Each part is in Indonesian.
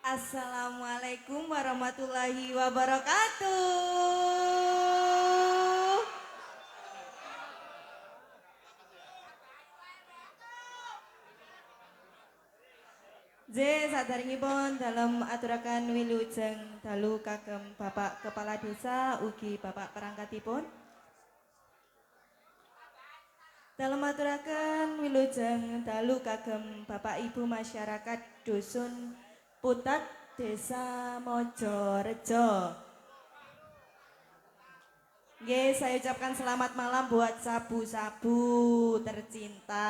Assalamualaikum warahmatullahi wabarakatuh. Sadaringipun dalam aturaken wilujeng dalu kagem Bapak Kepala Desa ugi Bapak perangkatipun. Dalam aturaken wilujeng dalu kagem Bapak Ibu masyarakat Dusun Putat Desa Mojorejo. Nggih, saya ucapkan selamat malam buat sabu-sabu tercinta.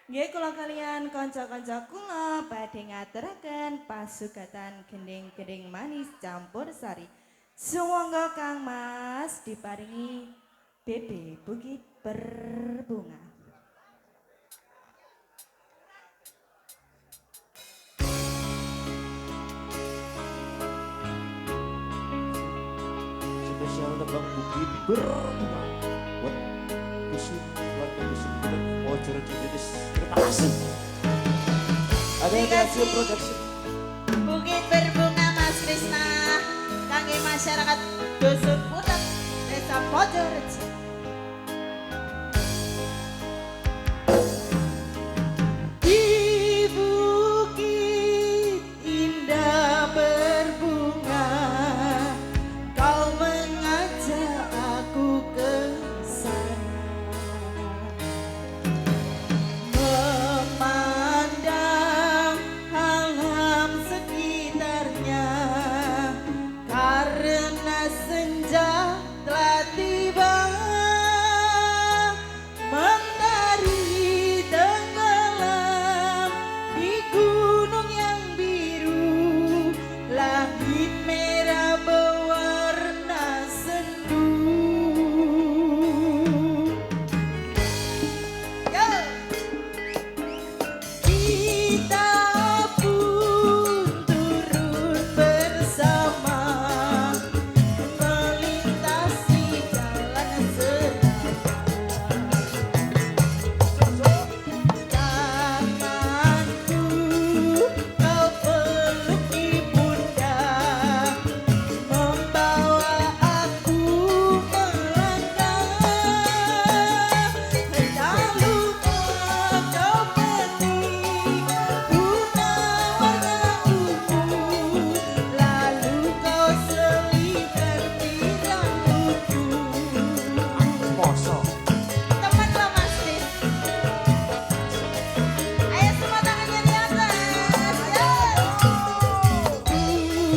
Nggih, kula kalian kanca-kanca kula badhe ngaturaken pasugatan gending-gending manis campur sari. Sumangga Kang Mas diparingi Bebe Bukit Berbunga. Spesial tebang Bukit Berbunga buat dusun keluarga dusun Putat Mojorejo Jenis. Terima kasih. Ada hasil produksi Bukit Berbunga Mas Krisna kangge masyarakat dusun Putat Desa Mojorejo. Senja telah tiba.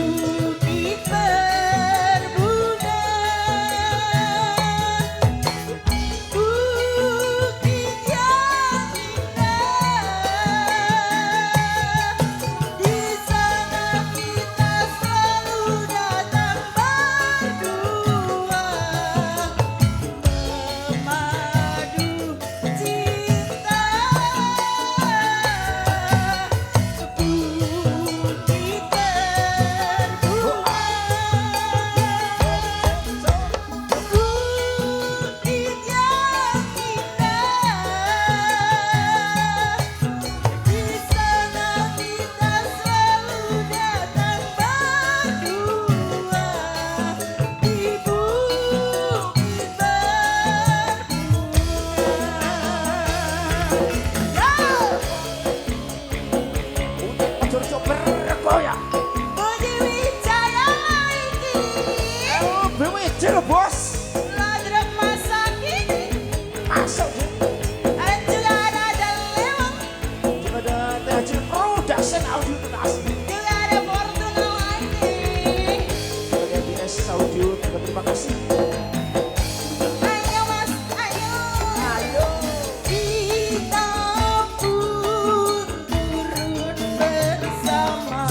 Bukit berbunga, bukit yang indah. Di sana kita selalu datang berdua, memadu cinta. Bukit berbunga, bukit yang indah. Di sana kita selalu datang berdua, di bukit berbunga. Ojo ojo bergoyang. Budi Wijaya iki, Bewijil bos. ladrek masakin, Masuk juga ada lewang, juga ada THC Production Audio Kreasi. juga ada Fortuna lagi. Sebagai BS Audio, terima kasih. Ayo mas, ayo, kita pun turun bersama,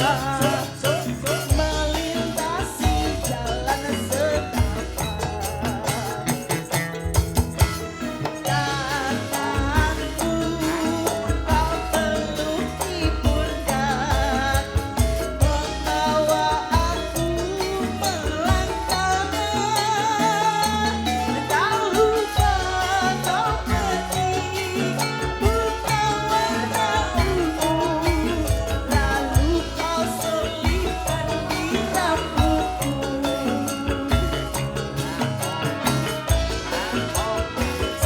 melintasi jalan setapak. Tanganku kau peluk di pundak, membawa aku melangkah. Tak lupa kau pergi, buka warna ungu, lalu kau selipkan di rambutku.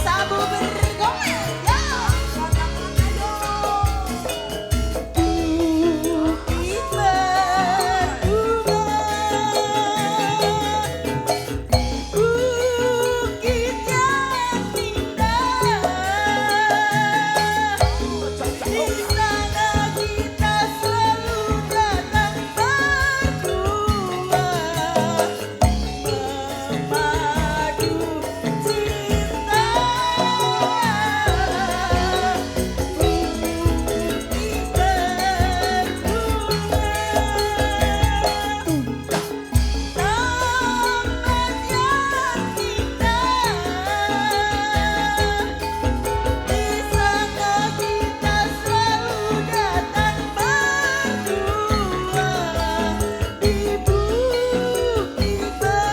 Sabu bergoyang, ya. Bukit berbunga, bukit yang indah. Di sana kita selalu datang berdua, memadu cinta. Bukit berbunga, taman yang indah. Di sana kita selalu datang berdua, di bukit berbunga,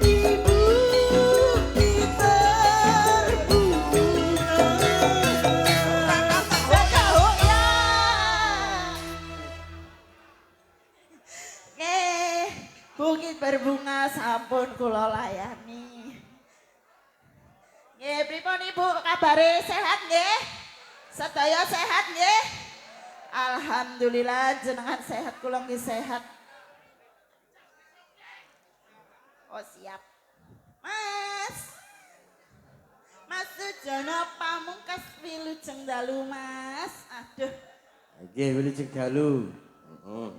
di bukit berbunga. Bukit berbunga sampun kula layani. Nggih, pripun Ibu kabare sehat nggih? Sedaya sehat nggih? Alhamdulillah jenengan sehat, kula nggih sehat. Oh siap. Mas. Mas Sujono Pamungkas wilujeng dalu Mas. Aduh. Nggih, wilujeng dalu. Heeh.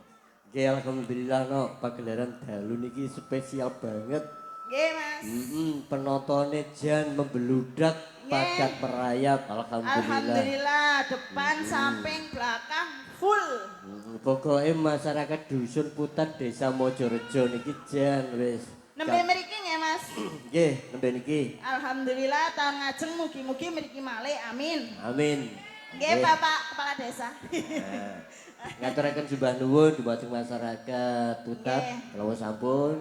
Nggih, alhamdulillah no, pagelaran dalu niki spesial banget. Nggih Mas. Penontonnya jan membeludak, padat merayap, alhamdulillah. Alhamdulillah depan samping belakang full. Pokoknya masyarakat dusun Putat Desa Mojorejo niki jan wis. Nembe mriki nggih Mas. Nggih, nembe niki. Alhamdulillah tahun ngajeng mugi-mugi mriki malih amin. Amin. Nggih Bapak Kepala Desa. Ngaturaken sembah nuwun dhumateng masyarakat Putat, Nggih. kula sampun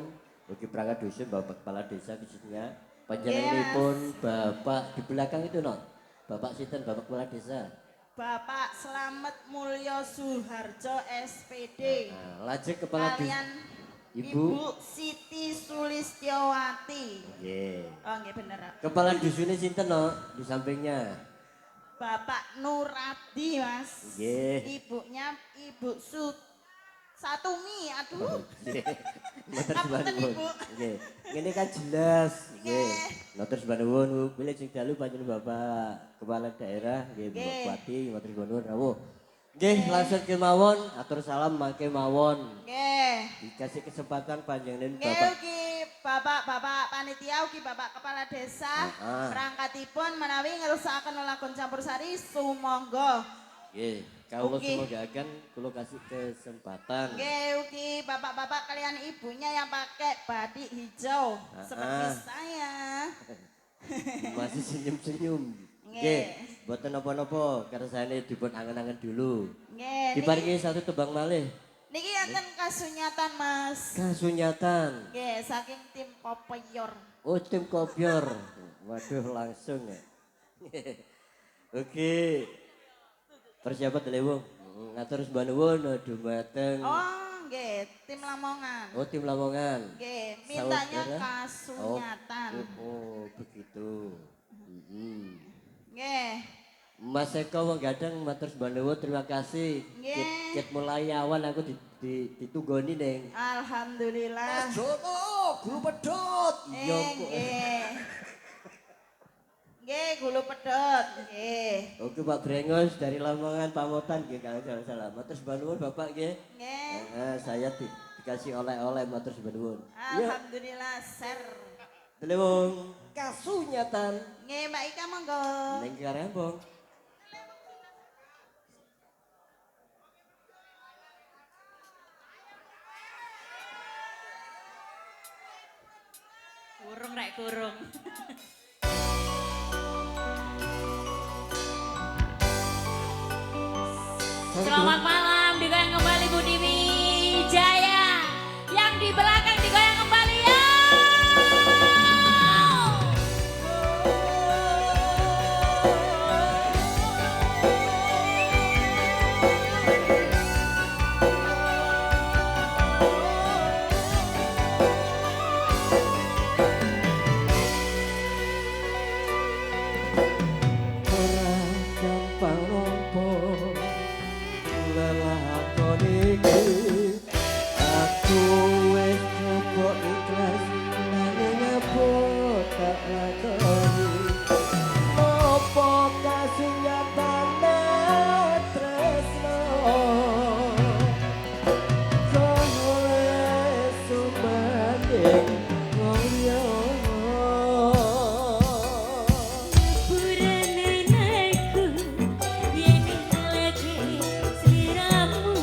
ugi perangkat dusun Bapak Kepala Desa khususnya. Nggih, Panjenenganipun Bapak di belakang itu no. Bapak sinten Bapak Kepala Desa? Bapak Slamet Mulyo Suharjo SPD. Nah, lajeng Kepala Desa Kalian Ibu Siti Sulistyowati. Nggih. Oh nggih bener. Kepala dusunnya sinten no di sampingnya? Bapak Nuradi Mas. Nggih. Ibunya Ibu Satumi. Aduh. Matur Ngapunten, nuwun. Ibu. Nggih. Ngene kan jelas. Nggih. Nggih. Matur nuwun. Pilih sing dalu panjenengan Bapak Kepala Daerah nggih Nggih. Bapak Bupati matur nuwun rawuh. Nggih, langsung kemawon, atur salam mangke mawon. Nggih. Dikasih kesempatan panjenengan Nggih Bapak. ugi Bapak panitia ugi Bapak Kepala Desa perangkatipun menawi ngerusakaken lakon campursari sumangga. Nggih, kawula Ugi. semoga akan kula kasih kesempatan. Nggih ugi bapak-bapak kalian ibunya yang pakai batik hijau seperti saya. Masih senyum-senyum. Nggih. Nggih, mboten napa-napa, kersane dipun angen-angen dulu. Nggih. Diparingi satu tebang malih. Niki enten kasunyatan Mas. Kasunyatan. Nggih, saking tim Kopior. Oh, tim kopior. Waduh, langsung ya. Oke. Persiapan Lewung. Ngatur sembah nuwun dumateng. Oh, nggih, tim Lamongan. Oh, tim Lamongan. Nggih, mintanya Saudara? kasunyatan. Oh, begitu. Nggih. Mas Eko wong gadang matur sembah nuwun, terima kasih. Nggih. Ket mulai awan aku ditunggoni ning. Alhamdulillah. Jono, guru pedot. Iya kok. Nggih. Nggih, gulu pedot. Nggih. Oke Pak Brengos dari Lamongan Pamotan nggih kalau salah. Matur sembah nuwun Bapak nggih. Nggih. Saya dikasih oleh-oleh matur sembah nuwun. Alhamdulillah, ser. Lewung kasunyatan Nggih, Mbak Ika monggo. ning Karembong. Kurung rek kurung. Selamat malam, digoyang kembali Budi Wijaya. Yang di belakang digoyang kembali ya. Ora gampang rompo lelakon iki. Aku wis coba ikhlas nanging apa tak lakoni. Apa kasunyatane tresno kowe sumanding ngoyo. Burananku yen lagi sliramu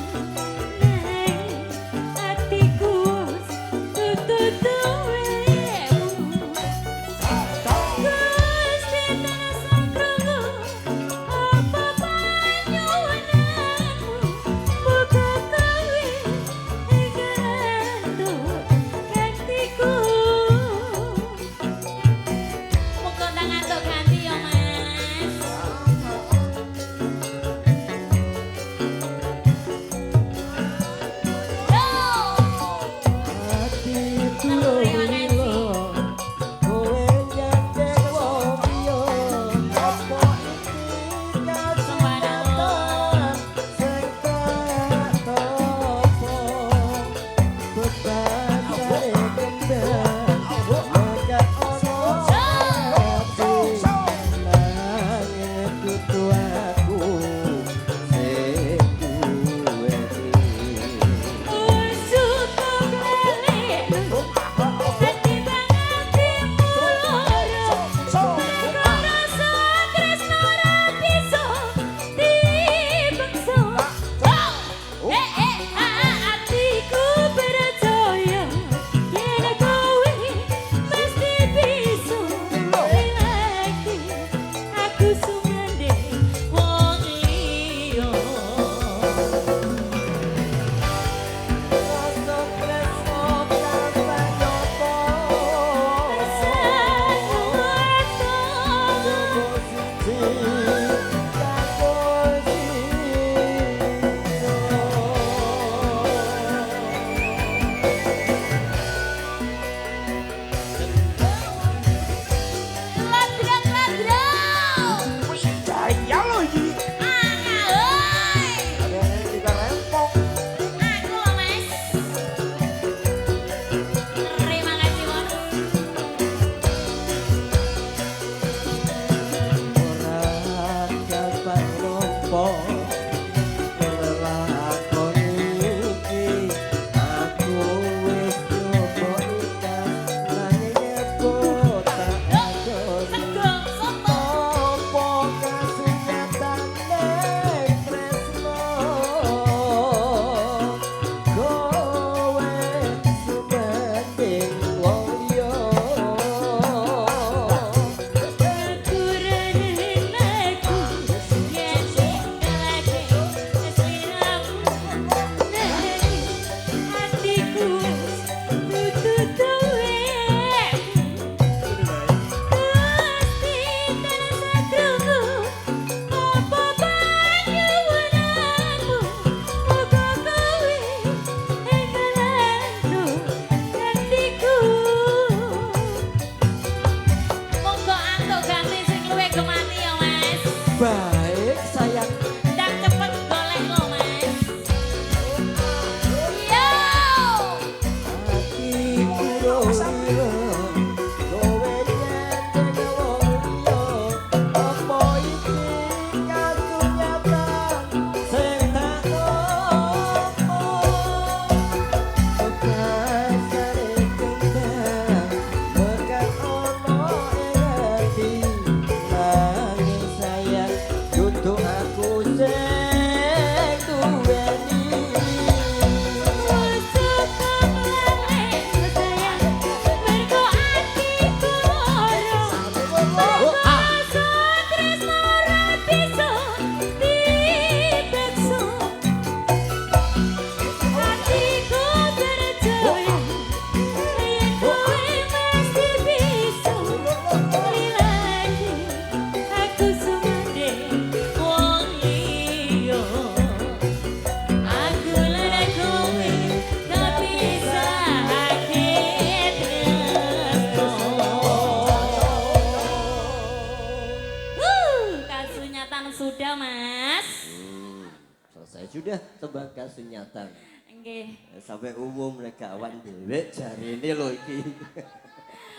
sembah kasunyatan. Nggih. Sampai umum mereka awan dhewe jarine lho iki.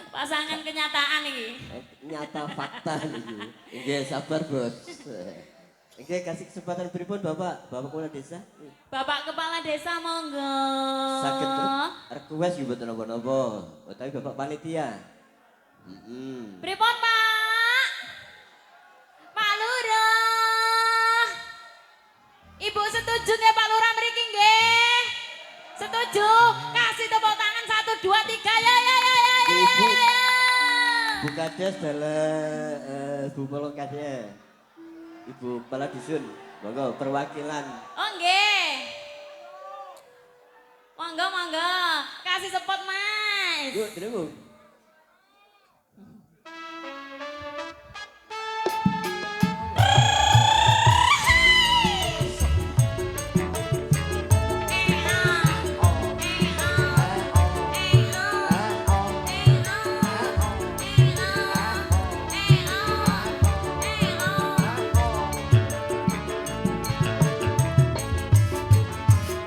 Pasangan kenyataan iki. Nyata fakta niki. Nggih sabar, Bos. Nggih kasih kesempatan pripun Bapak Kepala Desa? Bapak Kepala Desa monggo. Saged request yo mboten napa-napa. Utawi Bapak panitia. Pripun, Pak? Pak Lurah. Ibu setuju nggih Pak Lurah mriki nggih? Setuju? Kasih tepuk tangan 1 2 3 ya. Ibu Bu Kades dalam Bu Polong Kades. Ibu Kepala Dusun. Monggo perwakilan. Oh nggih. Monggo. Kasih spot, Mas. Yuk, terima.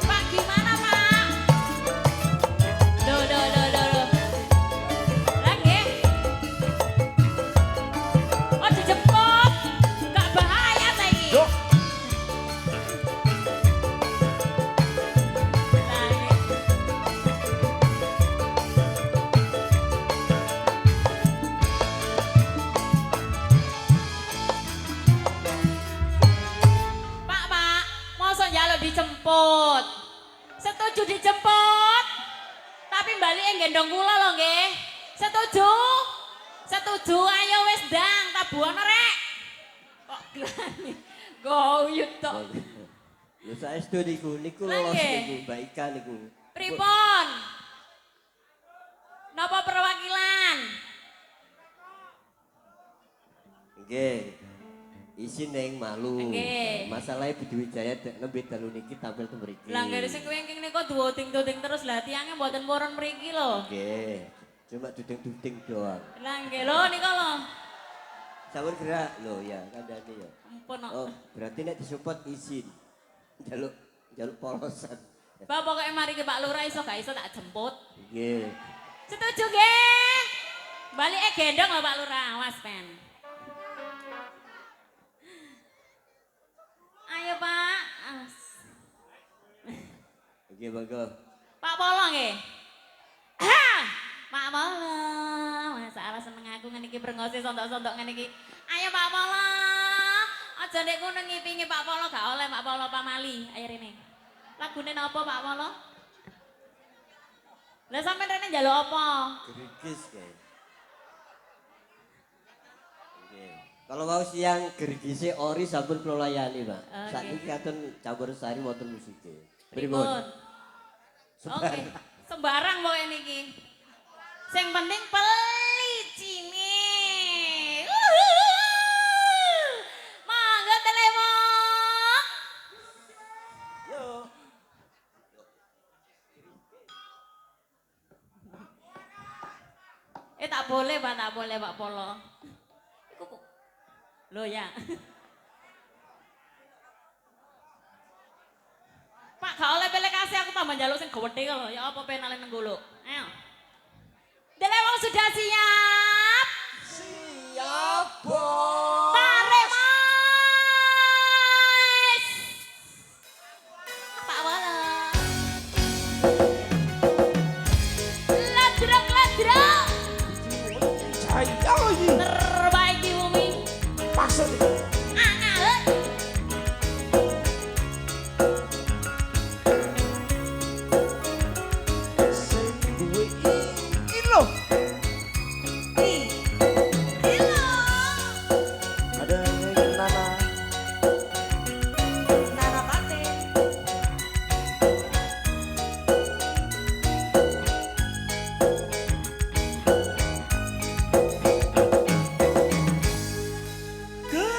Pak gimana, Pak? Loh. Lah nggih. Oh dijemput. Gak bahaya ta iki. Yuk. Lah nggih. Pak, mosok njaluk dijemput. Setuju dijemput. Tapi balik gendong kula lho nggih. Setuju? Setuju, ayo wis ndang tabuhan rek. Kok glani. Goyut tok. Lho saestu niku Lah lolos nggih. niku Mbak Ika niku. Pripun? Napa perwakilan? Nggih. Isin neng malu. Nggih. Masalahnya Budi Wijaya nembe dalu niki tampil teng mriki. Lah nggih sing wingking niku duoting-duoting terus lah tiange mboten purun mriki lho. Nggih. Cuma duding-duding doang. Lah nggih lho nika lho. Sampun gerak lho ya kandhane ya. Ampun kok. Oh, berarti nek disupport izin. Jaluk polosan. Pak pokoke mari ke Pak Lurah iso gak iso tak jemput. Nggih. Setuju nggih? Balike gendong lho Pak Lurah, awas pen. Ayo Pak. As. Nggih, monggo. Pak Polo nggih. Ah! Pak Polo. Masalah seneng aku ngene iki brengose sontok-sontok ngene iki. Ayo Pak Polo. Aja nek ngono ngipingi Pak Polo gak oleh Pak Polo pamali. Ayo rene. Lagune napa Pak Polo? Lah sampean rene njaluk apa? Gerigis guys. Nggih. Kalau mau siang gerigise ori sampun kula layani, Pak. Oke. Saiki katon campur sari wonten musike. Pripun? Oke. Sembarang pokoke niki. Sing penting pelicine. Mangga telemon. Yo. Tak boleh Pak Polo. Iku kok. Loh ya. Pak gak oleh pilih kasih aku tambah njaluk sing gede lho. Ya apa penale nang golok. Ayo. Delewong sudah siap. Siap, Bos. Tarik Mas. Pak Polo. Ladrak. Saya lagi. Terbaik di bumi. Pasar. Sing duwe iki lho. Ada yang nana. Nana Pate. Ke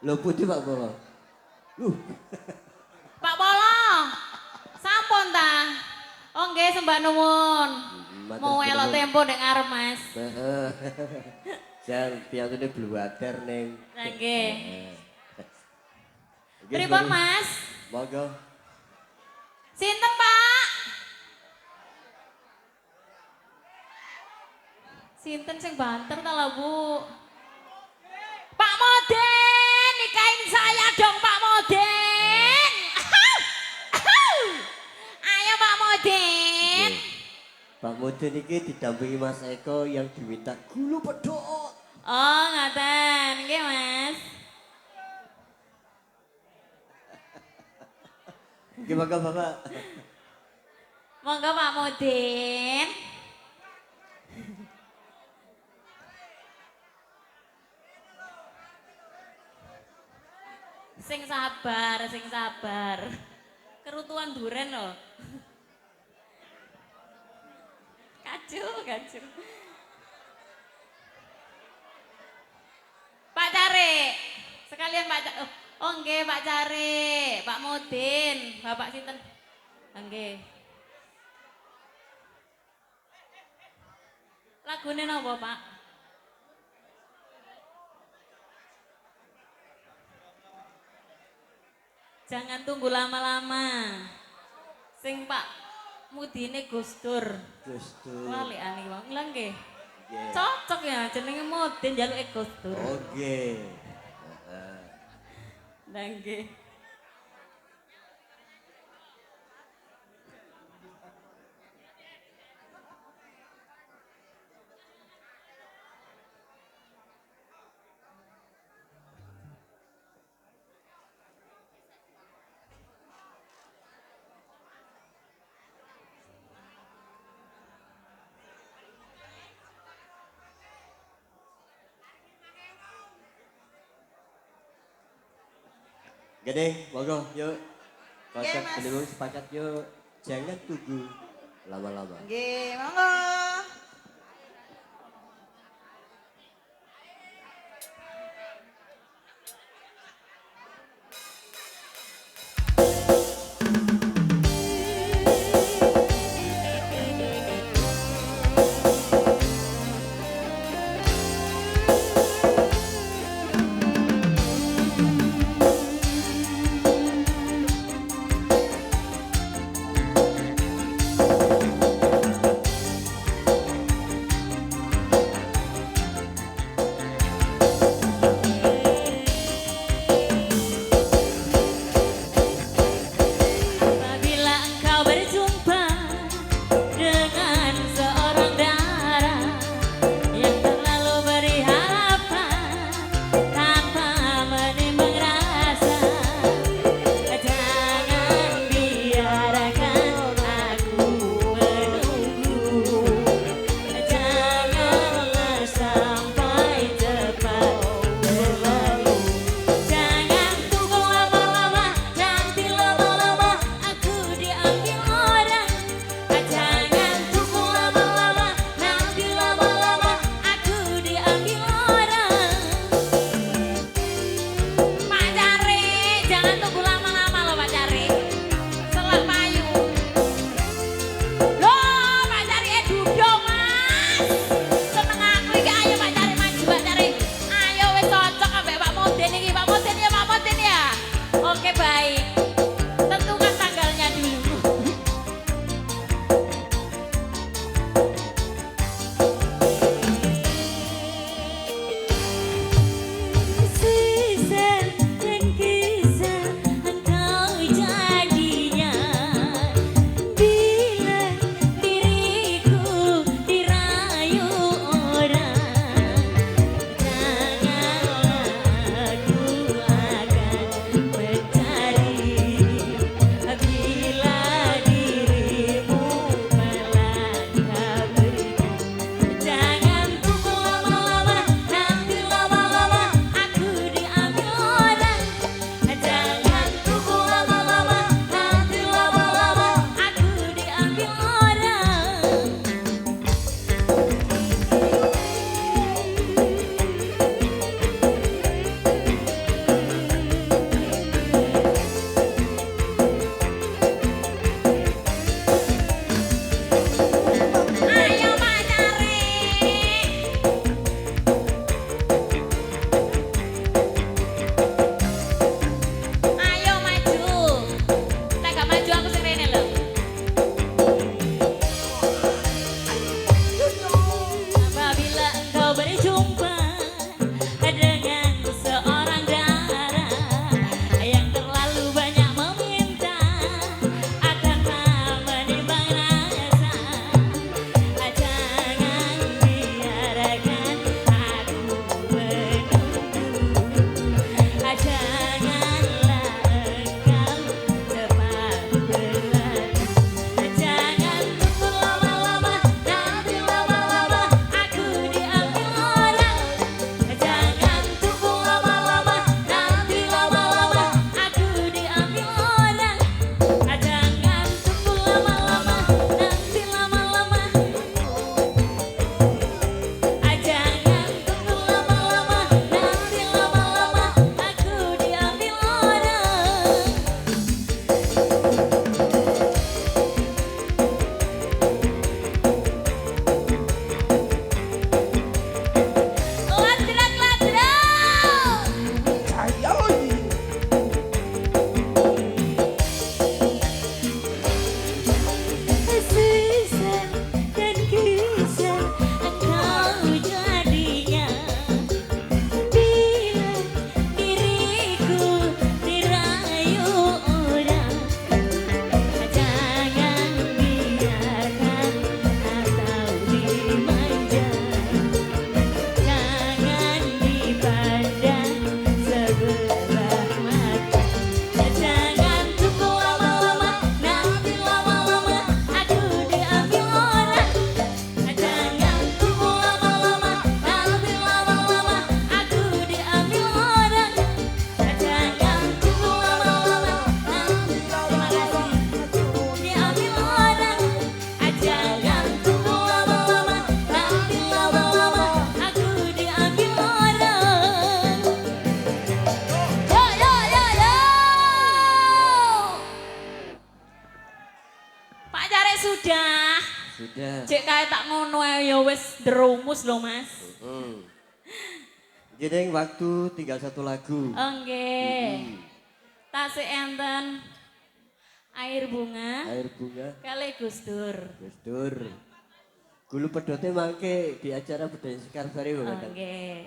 Lho putih Pak Polo. Pak Polo. Sampun ta? Oh nggih sembah nuwun. Mau elok tempo nek ngarep Mas. Heeh. Jan piantune bluwader ning. Nggih. Pripun Mas? Monggo. Sinten Pak? Sinten sing banter ta lho Bu? Pak Moden, nikahin saya dong Pak Moden. Ayo Pak Moden. Pak Moden iki didampingi Mas Eko yang diminta gulu pedot. Oh ngaten, nggih Mas. Gimana Bapak? Monggo Pak Moden. Sing sabar, sing sabar. Kerutuan duren loh. Kacau, kacau. Pak Care, sekalian Pak Care. Oh nggih Pak Care, Pak Modin, Bapak sinten? Nggih. Lagune napa Pak? Jangan tunggu lama-lama. Sing Pak Mudine Gus Dur. Gus Dur. Walikane wong lha nggih. Nggih. Cocok ya jenenge Mudin njaluke Gus Dur. Oh nggih. Lah nggih. Gede, monggo yuk. Nggih, Konsep Mas. pendengung sepakat yuk. Jangan tunggu lama-lama. Nggih, monggo. Oke baik. Tentukan tanggalnya dulu. Sisa dan kisah engkau jadinya bila diriku dirayu orang. Janganlah aku akan mencari bila dirimu melangkah pergi. Jangan tunggu lama-lama, nanti lama-lama aku diambil orang. Jangan tunggu lama-lama, nanti lama-lama aku diambil orang. Ayo pacare. Ayo maju. Nek gak maju aku sing rene lho. Apabila engkau berjumpa dengan seorang darah yang terlalu banyak meminta akan menimbang rasa, jangan biarkan aku menunggu. Janganlah engkau cepat berlalu. Jangan tunggu lama-lama, nanti lama-lama aku diambil orang. Jangan tunggu lama-lama, nanti lama-lama aku diambil orang. Jangan tunggu lama-lama, nanti lama-lama. Jangan tunggu lama-lama, nanti lama-lama aku diambil orang. Ladrak-ladrak. Ayoy. Sisa dan kisah engkau jadinya bila diriku dirayu orang. Jangan biarkan atau dimanja. Jangan dipandang sebelah mata. Jangan tunggu lama-lama, nanti lama-lama aku diambil orang. Jangan tunggu lama-lama, nanti lama-lama aku diambil orang. Jangan tunggu lama-lama, nanti lama-lama diambil orang. Jangan tunggu lama-lama, nanti lama-lama aku diambil orang. Yo yo yo yo. Pak Jare sudah. Sudah. Cek kae tak ngono ae ya wis derumus lho Mas. Jadi waktu tinggal satu lagu. Oh nggih. Tasik enten air bunga Air bunga. kali Gus Dur. Gus Dur. Gulu pedotnya mangke di acara budaya Sekar Sari Oh kadang. nggih.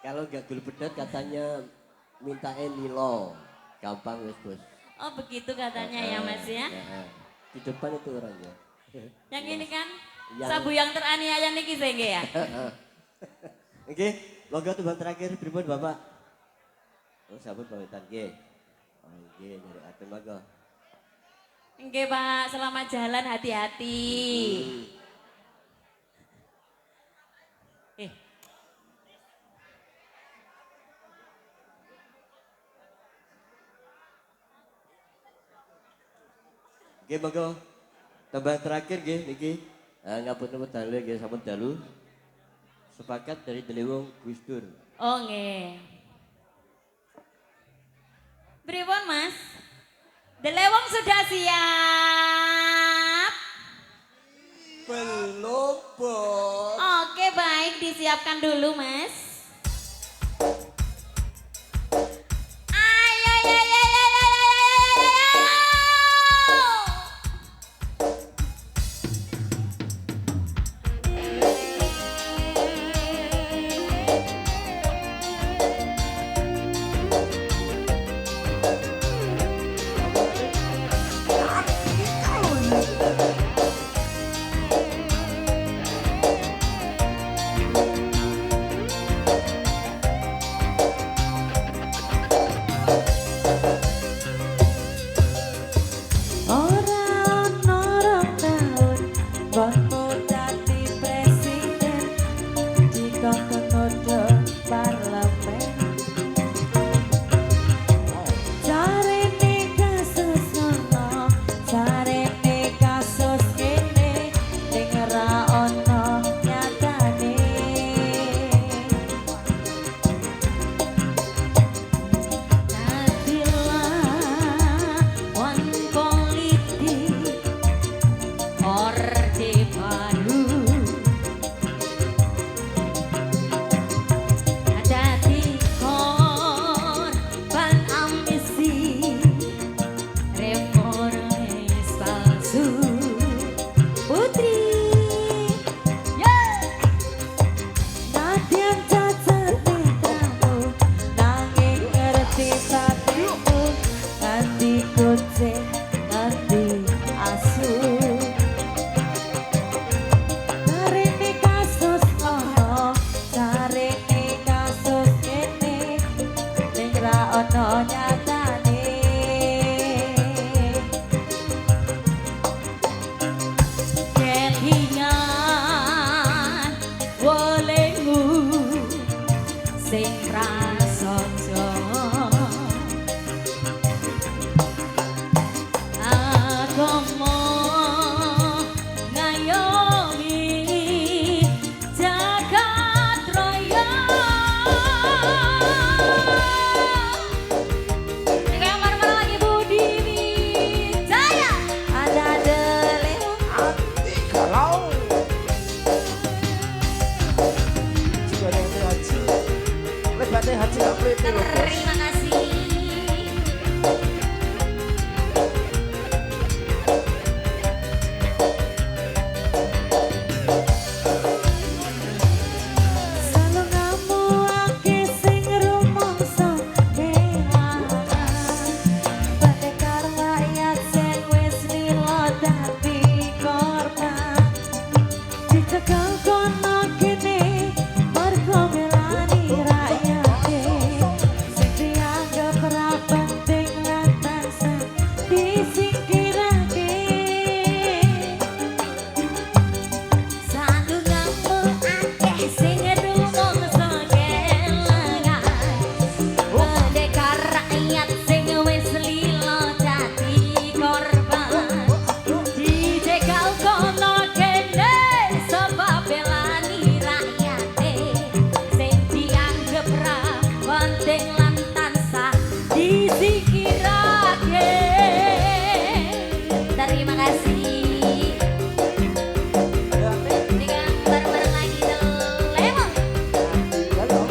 Kalau nggak gulu pedot katanya mintain Lilo. Gampang wes bos. Oh begitu katanya ya Mas ya. Di depan itu orangnya. Yang ini kan Yang- sabu yang teraniaya niki saya nggih ya. Oke, monggo tumbang terakhir pripun Bapak? Oh, sahabat pamitan nggih. Oh, nggih, dari atur monggo. Nggih Pak, selamat jalan hati-hati. Nggih monggo. Tambah terakhir nggih niki. Ngapun-ngapun dalu nggih sampun dalu. Sepakat dari Delewong Gus Dur. Oh nggih. Pripun Mas? Delewong sudah siap? Belum, Bos. Oke baik, disiapkan dulu Mas. dikongkon nodo parlemen. Jarene kasus ono, jarene kasus kene, ning ora ono nyatane. Wan politik Orde Baru dadi korban ambisi reformis palsu. Putri Nadyan cacat fitramu, nanging ngerti batinku, nganti kucing nganti asu. Jarene kasus ono, jarene kasus kene, ning ra ono nyatane. Kelingan wolehmu sing prasaja, agama ngayomi jagat raya. Ini yang marah-marah lagi Budi Wijaya. Ada deleu. Anti galau. Jika ada yang haji, lebatnya haji gak peliti loh bos. Terima kasih. Salungamu ake sing rumangsa kelangan, pendekar rakyat sing wis lila dadi korban, dicekel kono kene mergo belani rakyate, sing dianggap ra penting lan tansah disingkirake. Salungamu akeh sing rumangsa kelangan, pendekar rakyat sing wis lila dadi korban, dicekel kono kene sebab belani rakyate, sing dianggap ra penting lan tansah disingkirake. Terima kasih. Dengan bareng-bareng lagi Lemon. Galau.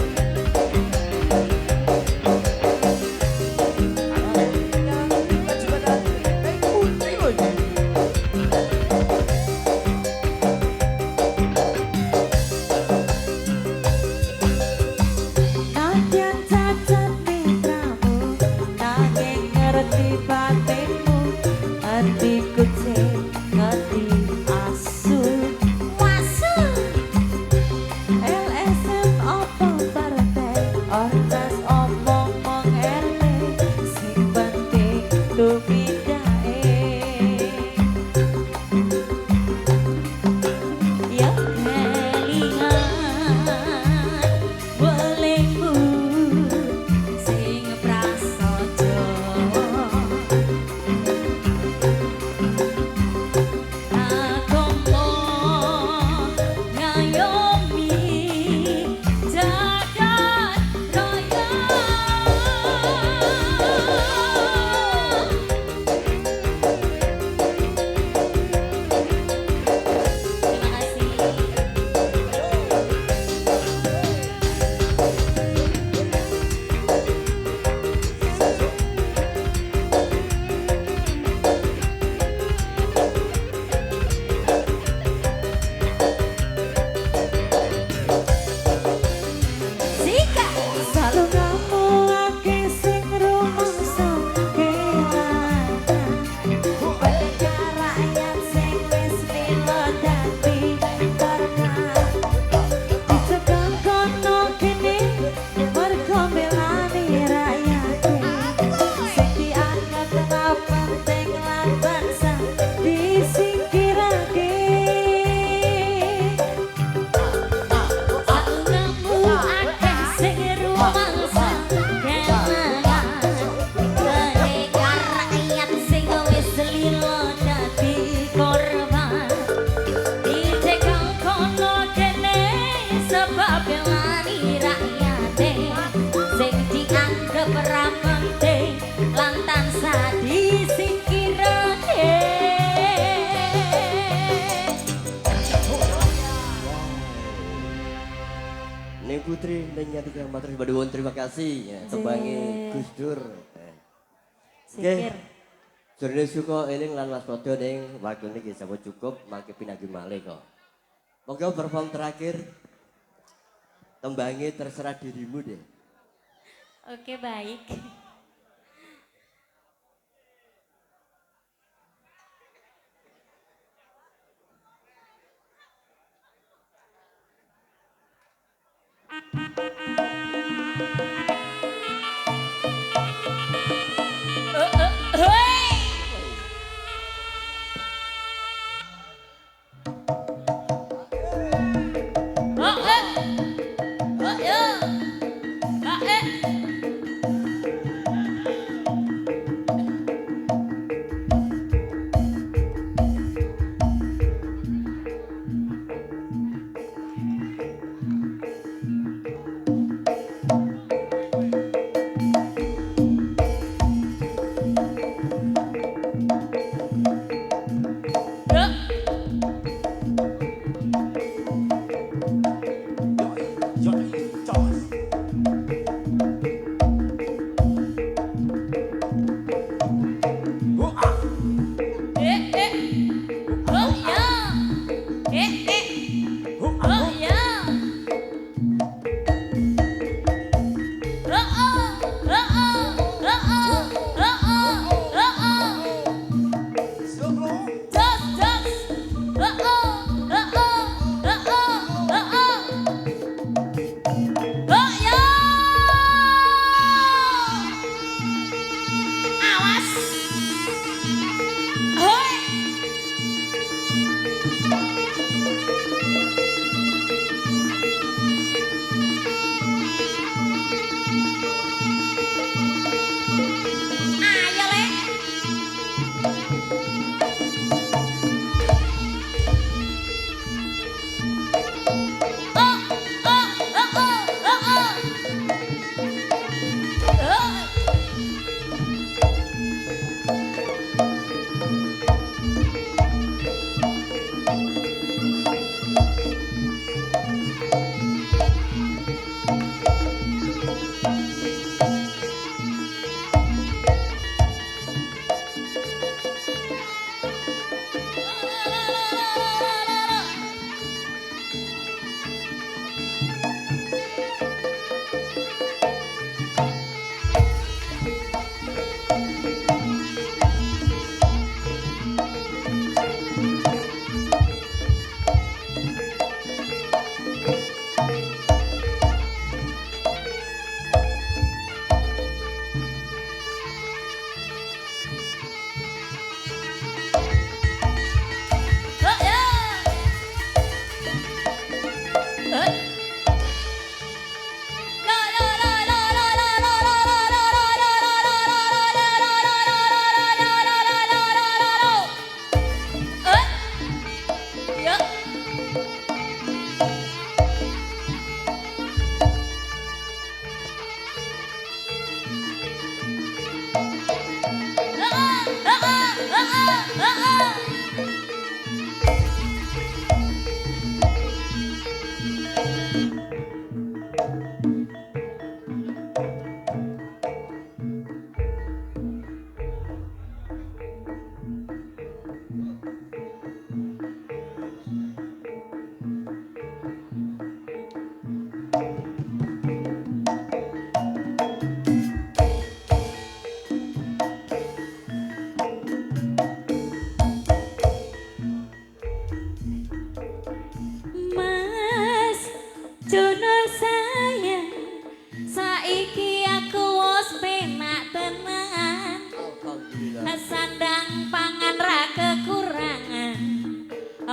Kita juga dari Putri loh ini. Nadyan cacat fitramu, nanging ngerti batinku, ngerti kucing, ngerti asu. Wasu LSM opo partai, ormas omong RT, sing penting tumindae. Ya kelingan bolehmu demi rakyate sing dianggep ra penting lan tansah disingkirake. Ning Putri ning Nyati Matur Baduwun terima kasih ya tembangi Gus Dur. Sikir. Jurne suka eling lan waspada ning waktune nggih sampun cukup mangke pinanggih malih kok. Monggo perform terakhir tembangi terserah dirimu deh. Oke, baik.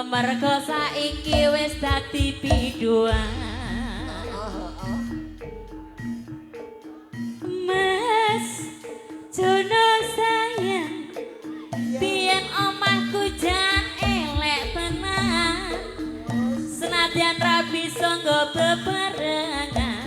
Mergo saiki wis dadi biduan. Mas Jono sayang, biyen omahku jan elek tenan. Senadyan ra bisa nggo bebarengan.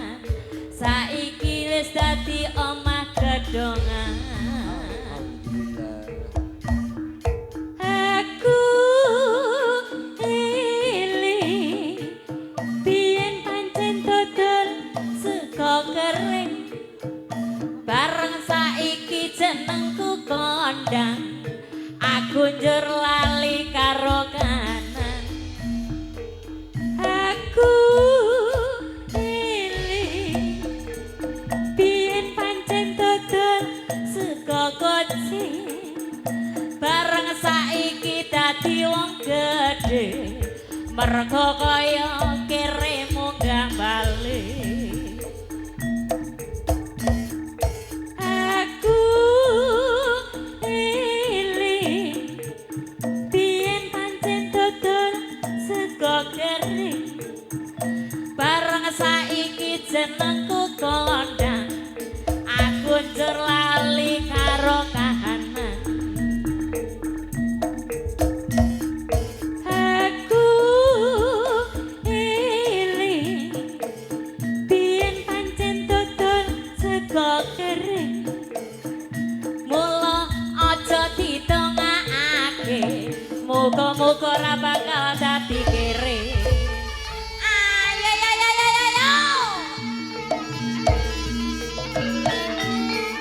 sego kering bareng saiki jenengku kondang aku njur lali karo kanan aku eling biyen pancen dodol sego kucing bareng saiki dadi wong gedhe mergo kaya kere munggah balik aku eling biyen pancen dodol sego kering bareng saiki jenengku kondang aku njur lali karo kahanan aku eling biyen pancen dodol sego kering mula aja ditongakake muga-muga ora bakal dadi kere ayo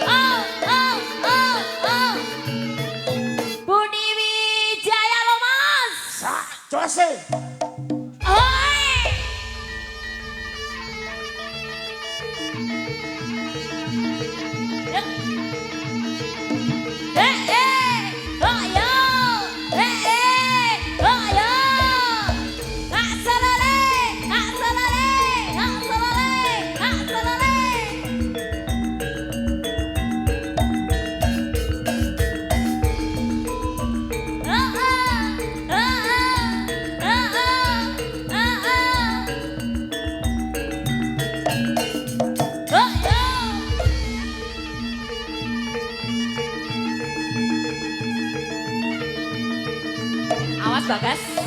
oh Budi Wijaya lo mas Jose. oi oh yo oh yo hak salale Awas Bagas.